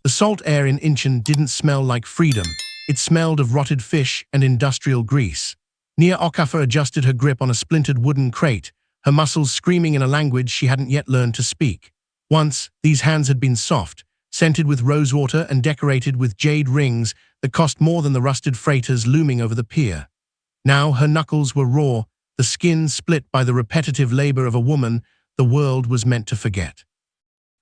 The salt air in Incheon didn't smell like freedom. It smelled of rotted fish and industrial grease. Nia Okafor adjusted her grip on a splintered wooden crate, her muscles screaming in a language she hadn't yet learned to speak. Once, these hands had been soft, scented with rosewater and decorated with jade rings that cost more than the rusted freighters looming over the pier. Now her knuckles were raw, the skin split by the repetitive labor of a woman the world was meant to forget.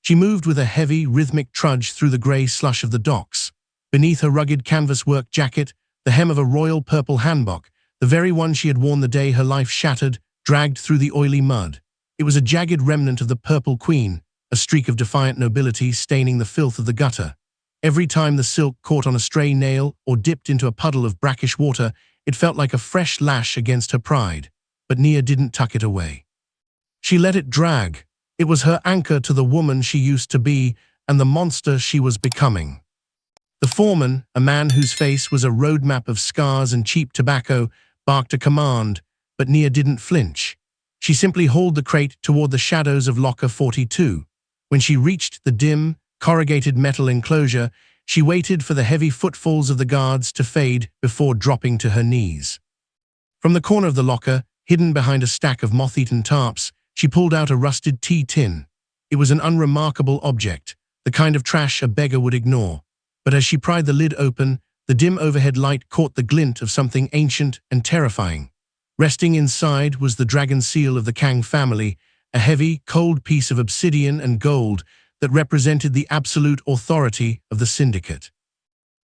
She moved with a heavy, rhythmic trudge through the grey slush of the docks. Beneath her rugged canvas-work jacket, the hem of a royal purple hanbok, the very one she had worn the day her life shattered, dragged through the oily mud. It was a jagged remnant of the Purple Queen, a streak of defiant nobility staining the filth of the gutter. Every time the silk caught on a stray nail or dipped into a puddle of brackish water, it felt like a fresh lash against her pride. But Nia didn't tuck it away. She let it drag. It was her anchor to the woman she used to be and the monster she was becoming. The foreman, a man whose face was a roadmap of scars and cheap tobacco, barked a command, but Nia didn't flinch. She simply hauled the crate toward the shadows of locker 42. When she reached the dim, corrugated metal enclosure, she waited for the heavy footfalls of the guards to fade before dropping to her knees. From the corner of the locker, hidden behind a stack of moth-eaten tarps, she pulled out a rusted tea tin. It was an unremarkable object, the kind of trash a beggar would ignore. But as she pried the lid open, the dim overhead light caught the glint of something ancient and terrifying. Resting inside was the dragon seal of the Kang family, a heavy, cold piece of obsidian and gold that represented the absolute authority of the syndicate.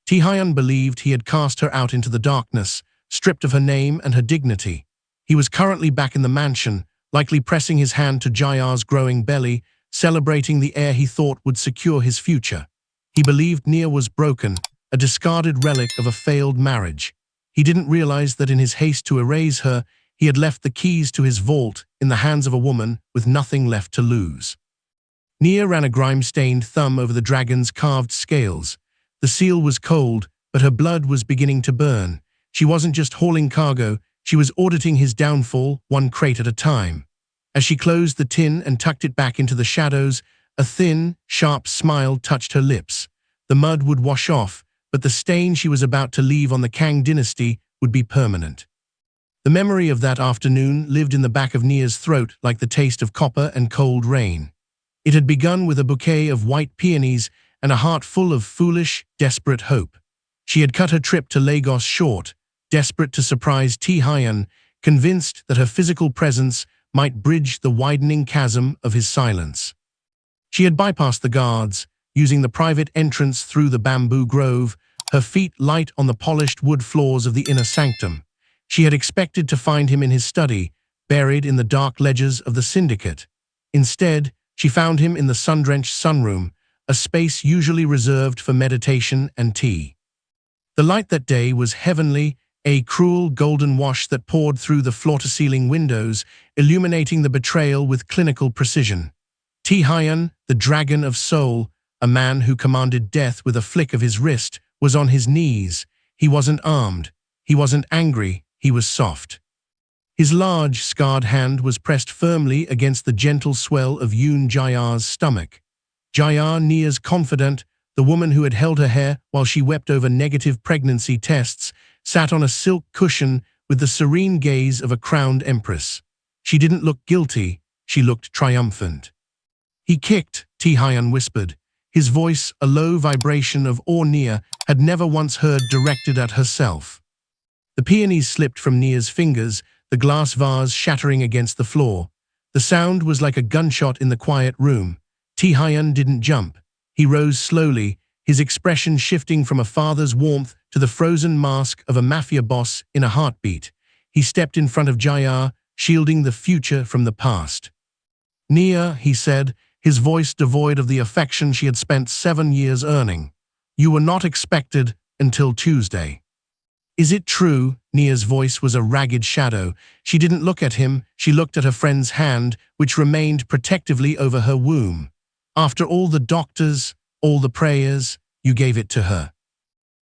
Taehyun believed he had cast her out into the darkness, stripped of her name and her dignity. He was currently back in the mansion, likely pressing his hand to Jayar's growing belly, celebrating the heir he thought would secure his future. He believed Nia was broken, a discarded relic of a failed marriage. He didn't realize that in his haste to erase her, he had left the keys to his vault in the hands of a woman with nothing left to lose. Nia ran a grime-stained thumb over the dragon's carved scales. The seal was cold, but her blood was beginning to burn. She wasn't just hauling cargo, she was auditing his downfall, one crate at a time. As she closed the tin and tucked it back into the shadows, a thin, sharp smile touched her lips. The mud would wash off, but the stain she was about to leave on the Kang dynasty would be permanent. The memory of that afternoon lived in the back of Nia's throat like the taste of copper and cold rain. It had begun with a bouquet of white peonies and a heart full of foolish, desperate hope. She had cut her trip to Lagos short, desperate to surprise Taehyun, convinced that her physical presence might bridge the widening chasm of his silence. She had bypassed the guards, using the private entrance through the bamboo grove, her feet light on the polished wood floors of the inner sanctum. She had expected to find him in his study, buried in the dark ledgers of the syndicate. Instead, she found him in the sun-drenched sunroom, a space usually reserved for meditation and tea. The light that day was heavenly, a cruel golden wash that poured through the floor-to-ceiling windows, illuminating the betrayal with clinical precision. Taehyun, the dragon of soul, a man who commanded death with a flick of his wrist, was on his knees. He wasn't armed. He wasn't angry. He was soft. His large, scarred hand was pressed firmly against the gentle swell of Yoon Jayar's stomach. Jayar, Nia's confidant, the woman who had held her hair while she wept over negative pregnancy tests, sat on a silk cushion with the serene gaze of a crowned empress. She didn't look guilty. She looked triumphant. "He kicked," Taehyun whispered, his voice a low vibration of awe Nia had never once heard directed at herself. The peonies slipped from Nia's fingers, the glass vase shattering against the floor. The sound was like a gunshot in the quiet room. Taehyun didn't jump. He rose slowly, his expression shifting from a father's warmth to the frozen mask of a mafia boss in a heartbeat. He stepped in front of Jayar, shielding the future from the past. "Nia," he said, his voice devoid of the affection she had spent 7 years earning. "You were not expected until Tuesday." "Is it true?" Nia's voice was a ragged shadow. She didn't look at him, she looked at her friend's hand, which remained protectively over her womb. "After all the doctors, all the prayers, you gave it to her."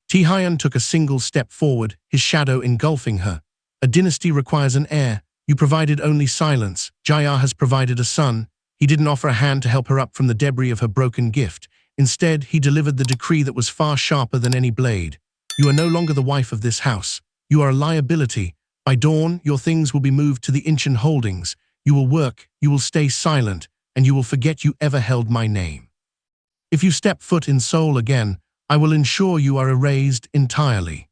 Taehyun took a single step forward, his shadow engulfing her. "A dynasty requires an heir. You provided only silence. Jayar has provided a son. He didn't offer a hand to help her up from the debris of her broken gift. Instead, he delivered the decree that was far sharper than any blade. You are no longer the wife of this house. You are a liability. By dawn, your things will be moved to the Incheon holdings. You will work, you will stay silent, and you will forget you ever held my name. If you step foot in Seoul again, I will ensure you are erased entirely.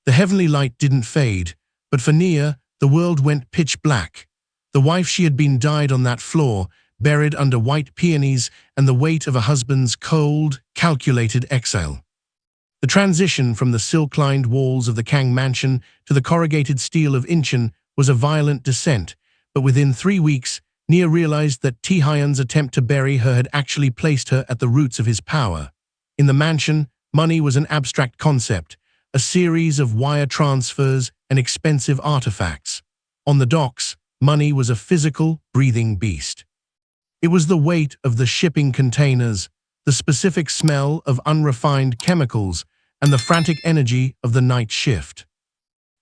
The heavenly light didn't fade, but for Nia, the world went pitch black. The wife she had been died on that floor, buried under white peonies and the weight of a husband's cold, calculated exile. The transition from the silk-lined walls of the Kang mansion to the corrugated steel of Incheon was a violent descent, but within 3 weeks, Nia realized that Taehyun's attempt to bury her had actually placed her at the roots of his power. In the mansion, money was an abstract concept, a series of wire transfers and expensive artifacts. On the docks, money was a physical, breathing beast. It was the weight of the shipping containers, the specific smell of unrefined chemicals, and the frantic energy of the night shift.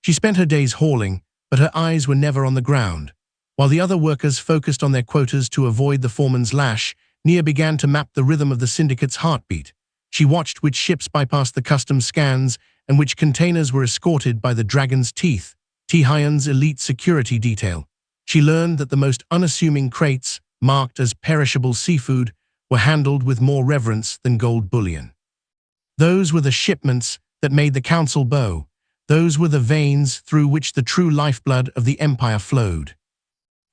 She spent her days hauling, but her eyes were never on the ground. While the other workers focused on their quotas to avoid the foreman's lash, Nia began to map the rhythm of the syndicate's heartbeat. She watched which ships bypassed the customs scans and which containers were escorted by the Dragon's Teeth, Taehyun's elite security detail. She learned that the most unassuming crates, marked as perishable seafood, were handled with more reverence than gold bullion. Those were the shipments that made the council bow. Those were the veins through which the true lifeblood of the empire flowed.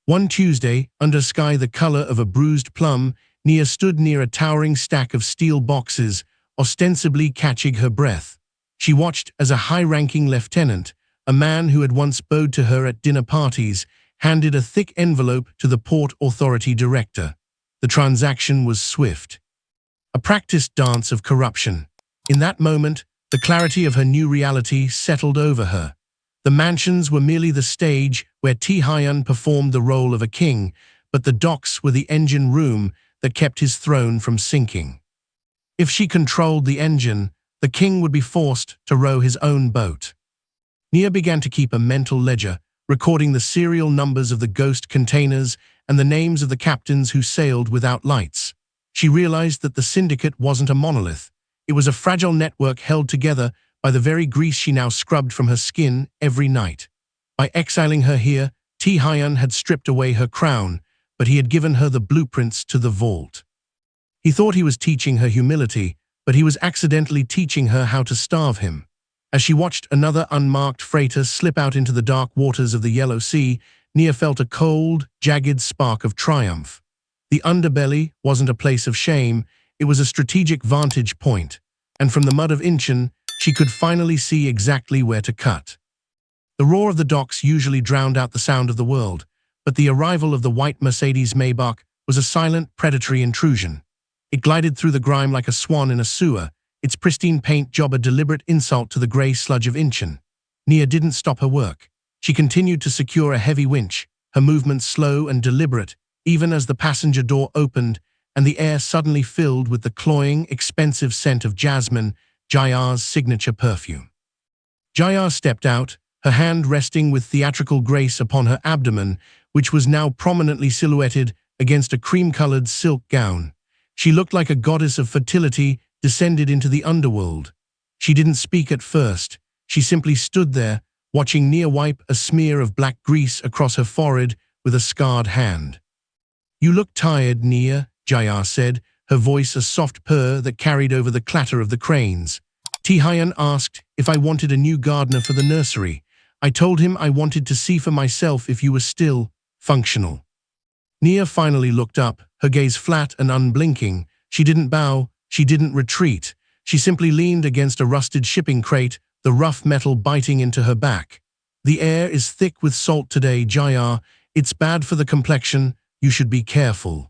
One Tuesday, under a sky the color of a bruised plum, Nia stood near a towering stack of steel boxes, ostensibly catching her breath. She watched as a high-ranking lieutenant, a man who had once bowed to her at dinner parties, handed a thick envelope to the Port Authority director. The transaction was swift. A practiced dance of corruption. In that moment, the clarity of her new reality settled over her. The mansions were merely the stage where Taehyun performed the role of a king, but the docks were the engine room that kept his throne from sinking. If she controlled the engine, the king would be forced to row his own boat. Nia began to keep a mental ledger, recording the serial numbers of the ghost containers and the names of the captains who sailed without lights. She realized that the syndicate wasn't a monolith. It was a fragile network held together by the very grease she now scrubbed from her skin every night. By exiling her here, Taehyun had stripped away her crown, but he had given her the blueprints to the vault. He thought he was teaching her humility, but he was accidentally teaching her how to starve him. As she watched another unmarked freighter slip out into the dark waters of the Yellow Sea, Nia felt a cold, jagged spark of triumph. The underbelly wasn't a place of shame, it was a strategic vantage point, and from the mud of Incheon, she could finally see exactly where to cut. The roar of the docks usually drowned out the sound of the world, but the arrival of the white Mercedes Maybach was a silent, predatory intrusion. It glided through the grime like a swan in a sewer, its pristine paint job a deliberate insult to the grey sludge of Incheon. Nia didn't stop her work. She continued to secure a heavy winch, her movements slow and deliberate, even as the passenger door opened and the air suddenly filled with the cloying, expensive scent of jasmine, Jaya's signature perfume. Jaya stepped out, her hand resting with theatrical grace upon her abdomen, which was now prominently silhouetted against a cream-colored silk gown. She looked like a goddess of fertility descended into the underworld. She didn't speak at first. She simply stood there, watching Nia wipe a smear of black grease across her forehead with a scarred hand. "You look tired, Nia," Jaya said, her voice a soft purr that carried over the clatter of the cranes. Taehyun asked if I wanted a new gardener for the nursery. I told him I wanted to see for myself if you were still functional. Nia finally looked up, her gaze flat and unblinking. She didn't bow, she didn't retreat. She simply leaned against a rusted shipping crate, the rough metal biting into her back. "The air is thick with salt today, Jaya. It's bad for the complexion. You should be careful."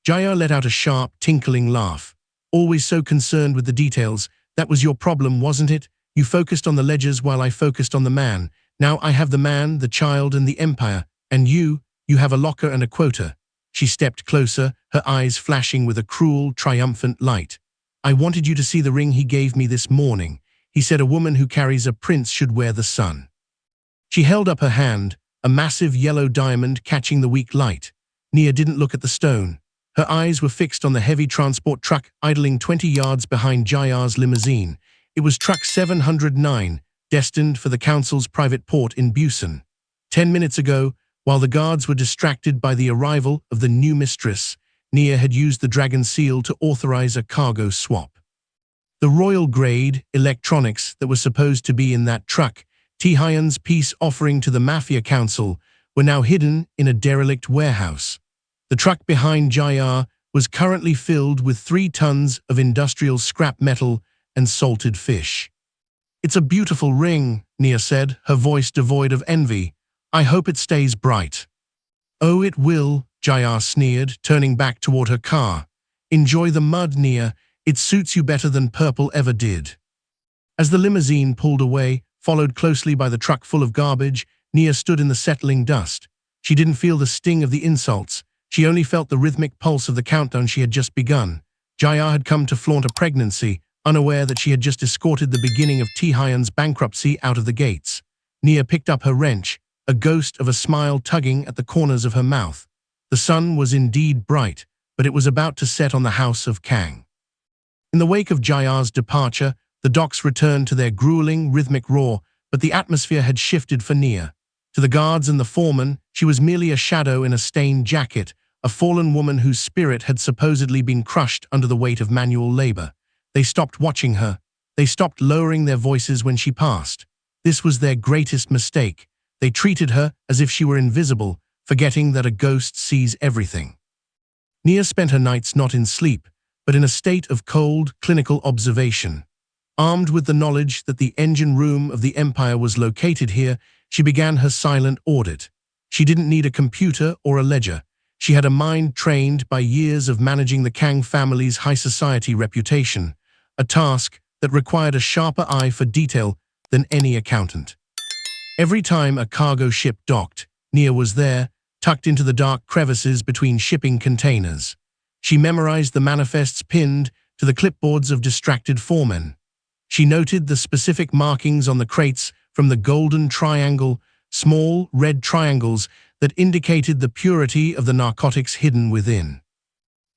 Jaya let out a sharp, tinkling laugh. "Always so concerned with the details. That was your problem, wasn't it? You focused on the ledgers while I focused on the man. Now I have the man, the child, and the empire. And you have a locker and a quota." She stepped closer, her eyes flashing with a cruel, triumphant light. "I wanted you to see the ring he gave me this morning. He said a woman who carries a prince should wear the sun." She held up her hand, a massive yellow diamond catching the weak light. Nia didn't look at the stone. Her eyes were fixed on the heavy transport truck idling 20 yards behind Jayar's limousine. It was truck 709, destined for the council's private port in Busan. 10 minutes ago, while the guards were distracted by the arrival of the new mistress, Nia had used the dragon seal to authorize a cargo swap. The royal-grade electronics that was supposed to be in that truck, Taehyun's peace offering to the Mafia Council, were now hidden in a derelict warehouse. The truck behind Jayar was currently filled with 3 tons of industrial scrap metal and salted fish. "It's a beautiful ring," Nia said, her voice devoid of envy. "I hope it stays bright." "Oh, it will," Jayar sneered, turning back toward her car. "Enjoy the mud, Nia. It suits you better than purple ever did." As the limousine pulled away, followed closely by the truck full of garbage, Nia stood in the settling dust. She didn't feel the sting of the insults. She only felt the rhythmic pulse of the countdown she had just begun. Jayar had come to flaunt a pregnancy, unaware that she had just escorted the beginning of Taehyun's bankruptcy out of the gates. Nia picked up her wrench, a ghost of a smile tugging at the corners of her mouth. The sun was indeed bright, but it was about to set on the house of Kang. In the wake of Jayar's departure, the docks returned to their grueling, rhythmic roar, but the atmosphere had shifted for Nia. To the guards and the foreman, she was merely a shadow in a stained jacket, a fallen woman whose spirit had supposedly been crushed under the weight of manual labor. They stopped watching her. They stopped lowering their voices when she passed. This was their greatest mistake. They treated her as if she were invisible, forgetting that a ghost sees everything. Nia spent her nights not in sleep, but in a state of cold, clinical observation. Armed with the knowledge that the engine room of the Empire was located here, she began her silent audit. She didn't need a computer or a ledger. She had a mind trained by years of managing the Kang family's high society reputation, a task that required a sharper eye for detail than any accountant. Every time a cargo ship docked, Nia was there, tucked into the dark crevices between shipping containers. She memorized the manifests pinned to the clipboards of distracted foremen. She noted the specific markings on the crates from the golden triangle, small red triangles that indicated the purity of the narcotics hidden within.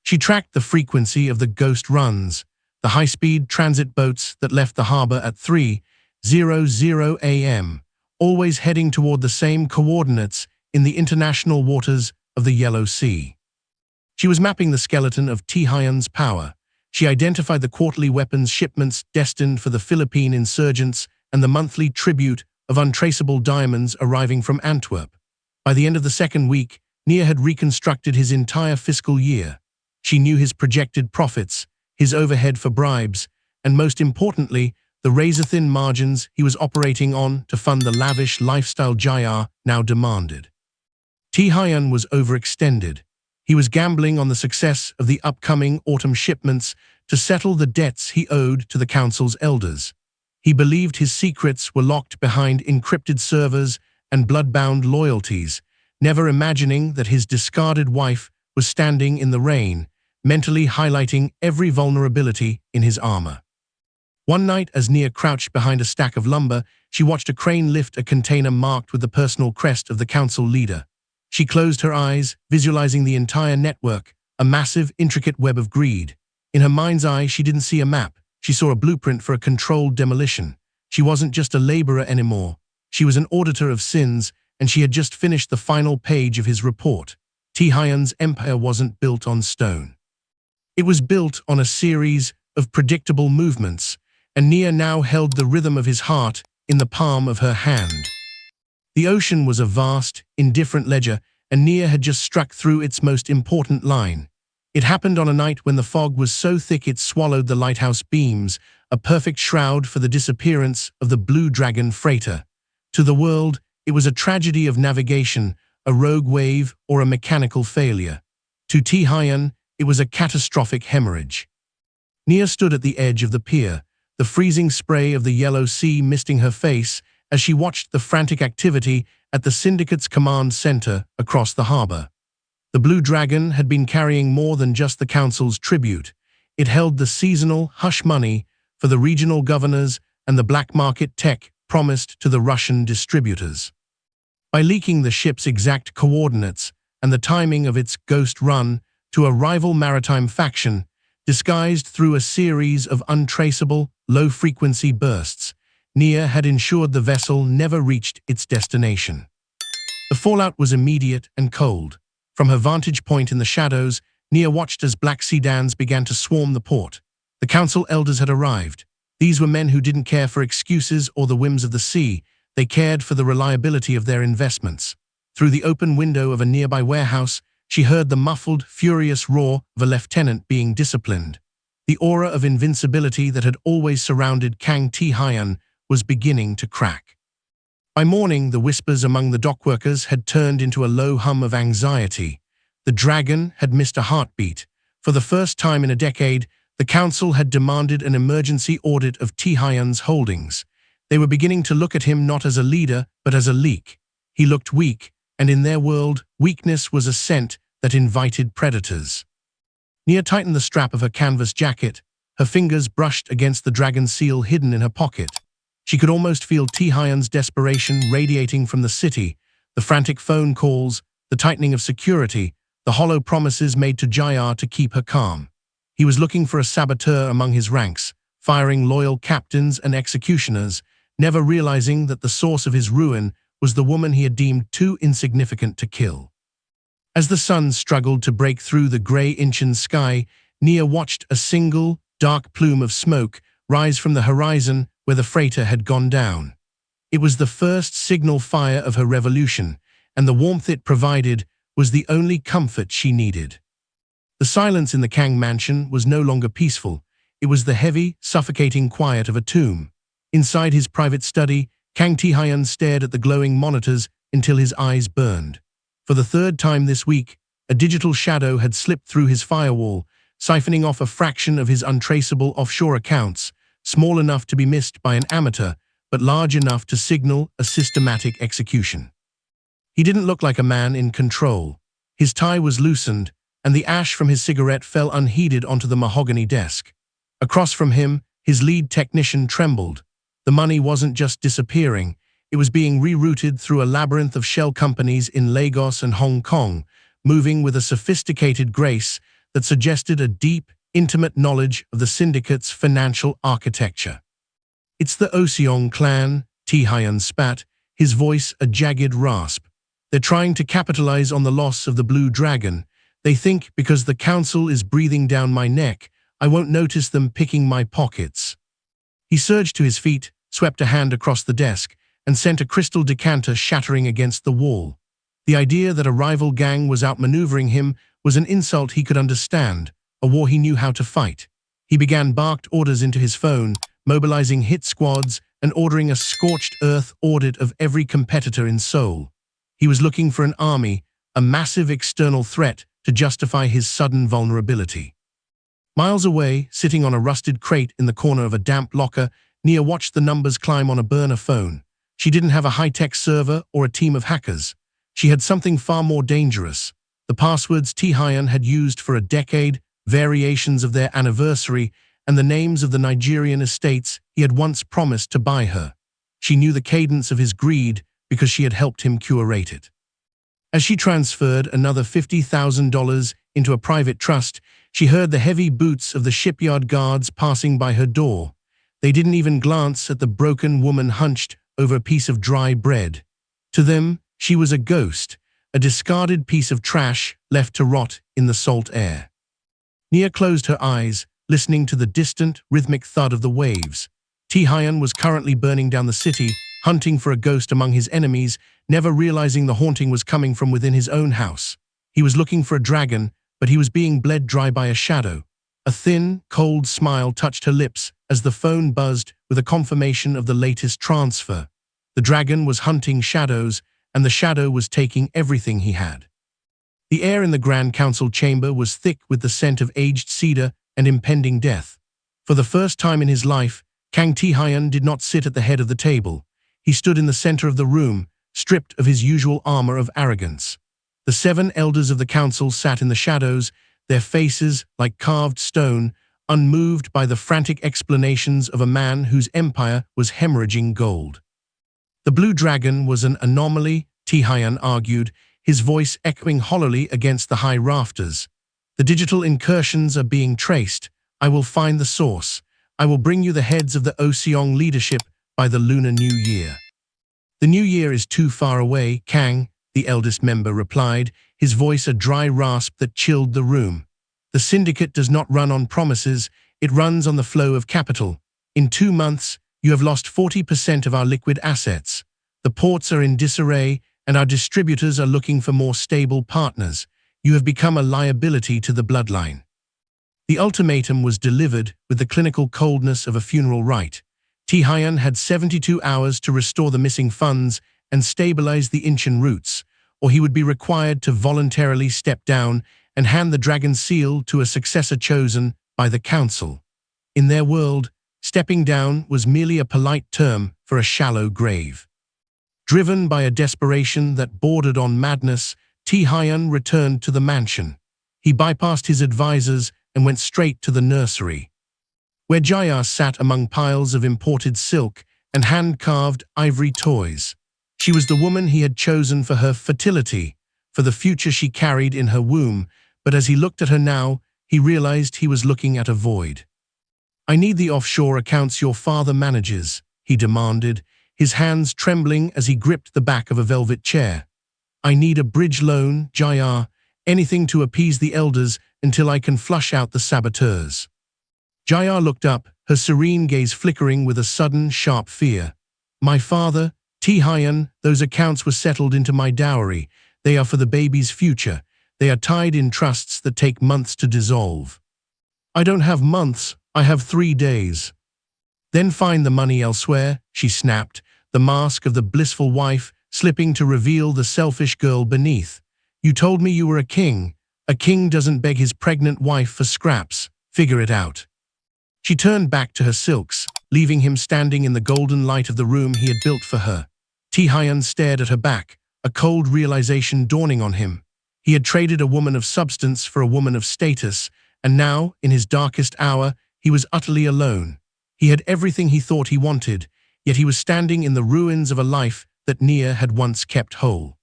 She tracked the frequency of the ghost runs, the high-speed transit boats that left the harbor at 3:00 a.m., always heading toward the same coordinates in the international waters of the Yellow Sea. She was mapping the skeleton of Taehyun's power. She identified the quarterly weapons shipments destined for the Philippine insurgents and the monthly tribute of untraceable diamonds arriving from Antwerp. By the end of the second week, Nia had reconstructed his entire fiscal year. She knew his projected profits, his overhead for bribes, and most importantly, the razor-thin margins he was operating on to fund the lavish lifestyle Jayar now demanded. Taehyun was overextended. He was gambling on the success of the upcoming autumn shipments to settle the debts he owed to the council's elders. He believed his secrets were locked behind encrypted servers and blood-bound loyalties, never imagining that his discarded wife was standing in the rain, mentally highlighting every vulnerability in his armor. One night, as Nia crouched behind a stack of lumber, she watched a crane lift a container marked with the personal crest of the council leader. She closed her eyes, visualizing the entire network, a massive, intricate web of greed. In her mind's eye, she didn't see a map. She saw a blueprint for a controlled demolition. She wasn't just a laborer anymore. She was an auditor of sins, and she had just finished the final page of his report. Taehyun's empire wasn't built on stone. It was built on a series of predictable movements, and Nia now held the rhythm of his heart in the palm of her hand. The ocean was a vast, indifferent ledger, and Nia had just struck through its most important line. It happened on a night when the fog was so thick it swallowed the lighthouse beams, a perfect shroud for the disappearance of the Blue Dragon freighter. To the world, it was a tragedy of navigation, a rogue wave, or a mechanical failure. To Taehyun, it was a catastrophic hemorrhage. Nia stood at the edge of the pier, the freezing spray of the Yellow Sea misting her face as she watched the frantic activity at the syndicate's command center across the harbor. The Blue Dragon had been carrying more than just the council's tribute. It held the seasonal hush money for the regional governors and the black market tech promised to the Russian distributors. By leaking the ship's exact coordinates and the timing of its ghost run, to a rival maritime faction, disguised through a series of untraceable, low-frequency bursts. Nia had ensured the vessel never reached its destination. The fallout was immediate and cold. From her vantage point in the shadows, Nia watched as black sedans began to swarm the port. The council elders had arrived. These were men who didn't care for excuses or the whims of the sea. They cared for the reliability of their investments. Through the open window of a nearby warehouse, she heard the muffled, furious roar of a lieutenant being disciplined. The aura of invincibility that had always surrounded Kang Tae-hyun was beginning to crack. By morning, the whispers among the dockworkers had turned into a low hum of anxiety. The dragon had missed a heartbeat. For the first time in a decade, the council had demanded an emergency audit of Tae-hyun's holdings. They were beginning to look at him not as a leader, but as a leak. He looked weak, and in their world, weakness was a scent that invited predators. Nia tightened the strap of her canvas jacket. Her fingers brushed against the dragon seal hidden in her pocket. She could almost feel Tae-hyun's desperation radiating from the city, the frantic phone calls, the tightening of security, the hollow promises made to Jayar to keep her calm. He was looking for a saboteur among his ranks, firing loyal captains and executioners, never realizing that the source of his ruin was the woman he had deemed too insignificant to kill. As the sun struggled to break through the grey Incheon sky, Nia watched a single, dark plume of smoke rise from the horizon where the freighter had gone down. It was the first signal fire of her revolution, and the warmth it provided was the only comfort she needed. The silence in the Kang mansion was no longer peaceful. It was the heavy, suffocating quiet of a tomb. Inside his private study, Kang Tae-hyun stared at the glowing monitors until his eyes burned. For the third time this week, a digital shadow had slipped through his firewall, siphoning off a fraction of his untraceable offshore accounts, small enough to be missed by an amateur, but large enough to signal a systematic execution. He didn't look like a man in control. His tie was loosened, and the ash from his cigarette fell unheeded onto the mahogany desk. Across from him, his lead technician trembled. The money wasn't just disappearing, it was being rerouted through a labyrinth of shell companies in Lagos and Hong Kong, moving with a sophisticated grace that suggested a deep, intimate knowledge of the syndicate's financial architecture. "It's the Oseong clan," Tae-hyun spat, his voice a jagged rasp. "They're trying to capitalize on the loss of the Blue Dragon. They think because the council is breathing down my neck, I won't notice them picking my pockets." He surged to his feet, swept a hand across the desk, and sent a crystal decanter shattering against the wall. The idea that a rival gang was outmaneuvering him was an insult he could understand, a war he knew how to fight. He began barked orders into his phone, mobilizing hit squads and ordering a scorched earth audit of every competitor in Seoul. He was looking for an army, a massive external threat to justify his sudden vulnerability. Miles away, sitting on a rusted crate in the corner of a damp locker, Nia watched the numbers climb on a burner phone. She didn't have a high-tech server or a team of hackers. She had something far more dangerous. The passwords Tae-hyun had used for a decade, variations of their anniversary, and the names of the Nigerian estates he had once promised to buy her. She knew the cadence of his greed because she had helped him curate it. As she transferred another $50,000 into a private trust, she heard the heavy boots of the shipyard guards passing by her door. They didn't even glance at the broken woman hunched over a piece of dry bread. To them, she was a ghost, a discarded piece of trash left to rot in the salt air. Nia closed her eyes, listening to the distant, rhythmic thud of the waves. Tae-hyun was currently burning down the city, hunting for a ghost among his enemies, never realizing the haunting was coming from within his own house. He was looking for a dragon, but he was being bled dry by a shadow. A thin, cold smile touched her lips as the phone buzzed with a confirmation of the latest transfer. The dragon was hunting shadows, and the shadow was taking everything he had. The air in the Grand Council chamber was thick with the scent of aged cedar and impending death. For the first time in his life, Kang Tae-hyun did not sit at the head of the table. He stood in the center of the room, stripped of his usual armor of arrogance. The 7 elders of the council sat in the shadows, their faces like carved stone, unmoved by the frantic explanations of a man whose empire was hemorrhaging gold. The Blue Dragon was an anomaly, Tae-hyun argued, his voice echoing hollowly against the high rafters. The digital incursions are being traced. I will find the source. I will bring you the heads of the Oseong leadership by the Lunar New Year." "The New Year is too far away, Kang," the eldest member replied, his voice a dry rasp that chilled the room. "The syndicate does not run on promises, it runs on the flow of capital. In 2 months, you have lost 40% of our liquid assets. The ports are in disarray, and our distributors are looking for more stable partners. You have become a liability to the bloodline." The ultimatum was delivered with the clinical coldness of a funeral rite. Tae-hyun had 72 hours to restore the missing funds and stabilize the Incheon roots, or he would be required to voluntarily step down and hand the dragon seal to a successor chosen by the council. In their world, stepping down was merely a polite term for a shallow grave. Driven by a desperation that bordered on madness, Tae-hyun returned to the mansion. He bypassed his advisors and went straight to the nursery, where Jaya sat among piles of imported silk and hand-carved ivory toys. She was the woman he had chosen for her fertility, for the future she carried in her womb, but as he looked at her now, he realized he was looking at a void. "I need the offshore accounts your father manages," he demanded, his hands trembling as he gripped the back of a velvet chair. "I need a bridge loan, Jaya, anything to appease the elders until I can flush out the saboteurs." Jaya looked up, her serene gaze flickering with a sudden, sharp fear. "My father, Tae-hyun, those accounts were settled into my dowry. They are for the baby's future. They are tied in trusts that take months to dissolve." "I don't have months, I have 3 days." "Then find the money elsewhere," she snapped, the mask of the blissful wife slipping to reveal the selfish girl beneath. "You told me you were a king. A king doesn't beg his pregnant wife for scraps. Figure it out." She turned back to her silks, leaving him standing in the golden light of the room he had built for her. Tae-hyun stared at her back, a cold realization dawning on him. He had traded a woman of substance for a woman of status, and now, in his darkest hour, he was utterly alone. He had everything he thought he wanted, yet he was standing in the ruins of a life that Nia had once kept whole.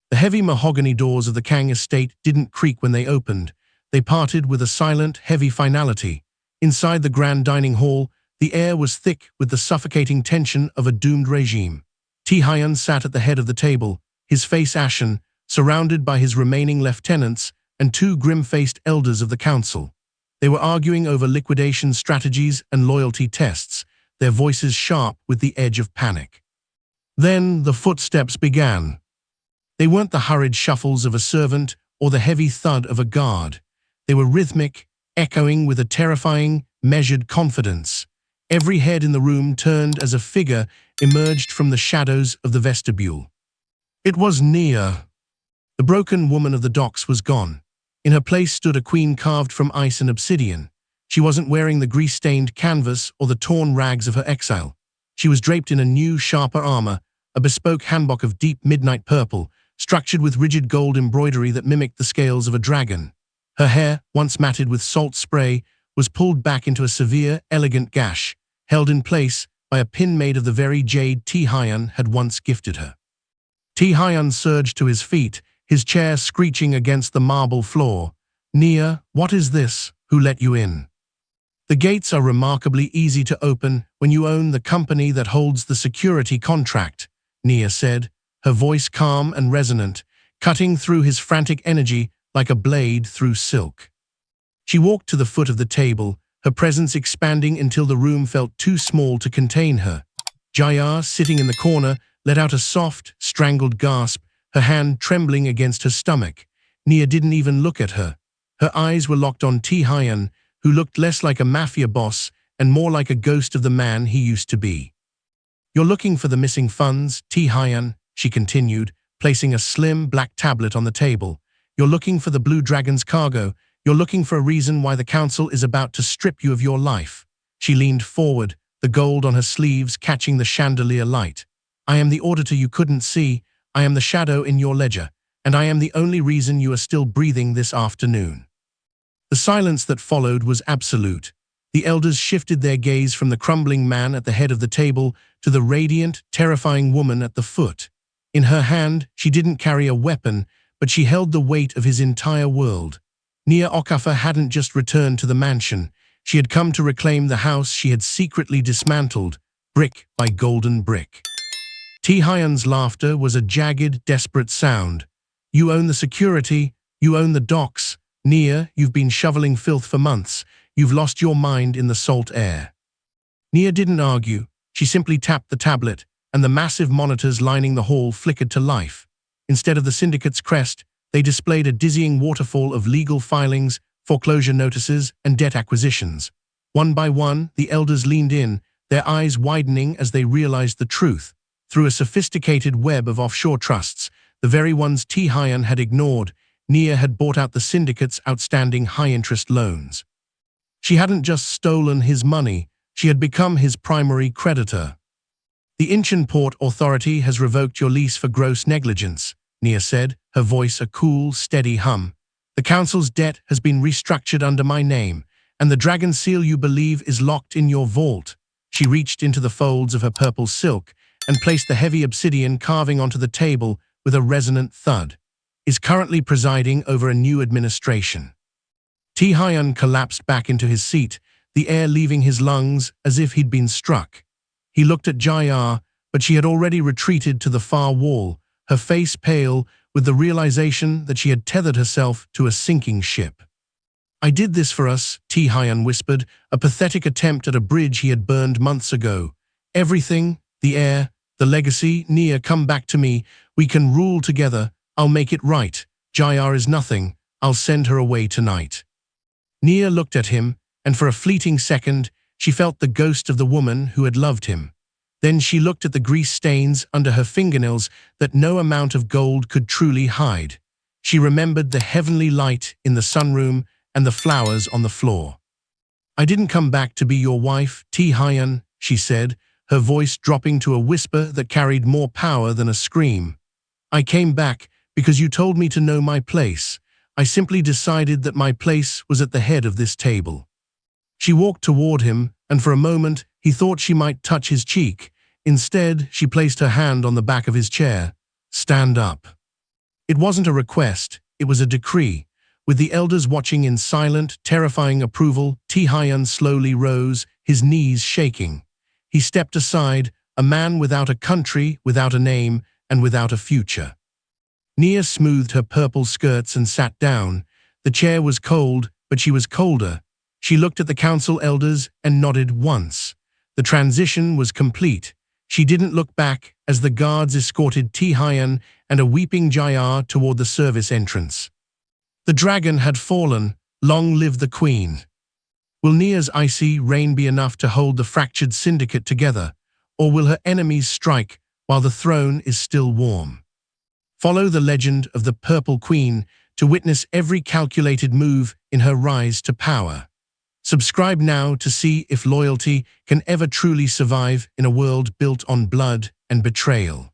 The heavy mahogany doors of the Kang estate didn't creak when they opened. They parted with a silent, heavy finality. Inside the grand dining hall, the air was thick with the suffocating tension of a doomed regime. Tae-hyun sat at the head of the table, his face ashen, surrounded by his remaining lieutenants and 2 grim-faced elders of the council. They were arguing over liquidation strategies and loyalty tests, their voices sharp with the edge of panic. Then the footsteps began. They weren't the hurried shuffles of a servant or the heavy thud of a guard. They were rhythmic, echoing with a terrifying, measured confidence. Every head in the room turned as a figure emerged from the shadows of the vestibule. It was Nia. The broken woman of the docks was gone. In her place stood a queen carved from ice and obsidian. She wasn't wearing the grease-stained canvas or the torn rags of her exile. She was draped in a new, sharper armor, a bespoke hanbok of deep midnight purple, structured with rigid gold embroidery that mimicked the scales of a dragon. Her hair, once matted with salt spray, was pulled back into a severe, elegant gash, held in place by a pin made of the very jade Tae-hyun had once gifted her. Tae-hyun surged to his feet, his chair screeching against the marble floor. "Nia, what is this? Who let you in?" "The gates are remarkably easy to open when you own the company that holds the security contract," Nia said, her voice calm and resonant, cutting through his frantic energy like a blade through silk. She walked to the foot of the table, her presence expanding until the room felt too small to contain her. Jaya, sitting in the corner, let out a soft, strangled gasp, her hand trembling against her stomach. Nia didn't even look at her. Her eyes were locked on Tae-hyun, who looked less like a mafia boss and more like a ghost of the man he used to be. "You're looking for the missing funds, Tae-hyun," she continued, placing a slim, black tablet on the table. "You're looking for the Blue Dragon's cargo. You're looking for a reason why the council is about to strip you of your life." She leaned forward, the gold on her sleeves catching the chandelier light. "I am the auditor you couldn't see. I am the shadow in your ledger, and I am the only reason you are still breathing this afternoon." The silence that followed was absolute. The elders shifted their gaze from the crumbling man at the head of the table to the radiant, terrifying woman at the foot. In her hand, she didn't carry a weapon, but she held the weight of his entire world. Nia Okafor hadn't just returned to the mansion. She had come to reclaim the house she had secretly dismantled, brick by golden brick. Taehyun's laughter was a jagged, desperate sound. You own the security, you own the docks. Nia, you've been shoveling filth for months. You've lost your mind in the salt air. Nia didn't argue. She simply tapped the tablet, and the massive monitors lining the hall flickered to life. Instead of the syndicate's crest, they displayed a dizzying waterfall of legal filings, foreclosure notices, and debt acquisitions. One by one, the elders leaned in, their eyes widening as they realized the truth. Through a sophisticated web of offshore trusts, the very ones Taehyun had ignored, Nia had bought out the syndicate's outstanding high-interest loans. She hadn't just stolen his money, she had become his primary creditor. The Incheon Port Authority has revoked your lease for gross negligence, Nia said, her voice a cool, steady hum. The council's debt has been restructured under my name, and the dragon seal you believe is locked in your vault. She reached into the folds of her purple silk and placed the heavy obsidian carving onto the table with a resonant thud. Is currently presiding over a new administration. Taehyun collapsed back into his seat, the air leaving his lungs as if he'd been struck. He looked at Jaya, but she had already retreated to the far wall, her face pale with the realization that she had tethered herself to a sinking ship. I did this for us, Taehyun whispered, a pathetic attempt at a bridge he had burned months ago. Everything, the air, the legacy, Nia, come back to me. We can rule together. I'll make it right. Jaya is nothing. I'll send her away tonight. Nia looked at him, and for a fleeting second, she felt the ghost of the woman who had loved him. Then she looked at the grease stains under her fingernails that no amount of gold could truly hide. She remembered the heavenly light in the sunroom and the flowers on the floor. I didn't come back to be your wife, Taehyun, she said, her voice dropping to a whisper that carried more power than a scream. I came back because you told me to know my place. I simply decided that my place was at the head of this table. She walked toward him, and for a moment he thought she might touch his cheek. Instead, she placed her hand on the back of his chair. Stand up. It wasn't a request, it was a decree. With the elders watching in silent, terrifying approval, Taehyun slowly rose, his knees shaking. He stepped aside, a man without a country, without a name, and without a future. Nia smoothed her purple skirts and sat down. The chair was cold, but she was colder. She looked at the council elders and nodded once. The transition was complete. She didn't look back as the guards escorted Taehyun and a weeping Jaya toward the service entrance. The dragon had fallen. Long live the queen. Will Nia's icy reign be enough to hold the fractured syndicate together, or will her enemies strike while the throne is still warm? Follow the legend of the Purple Queen to witness every calculated move in her rise to power. Subscribe now to see if loyalty can ever truly survive in a world built on blood and betrayal.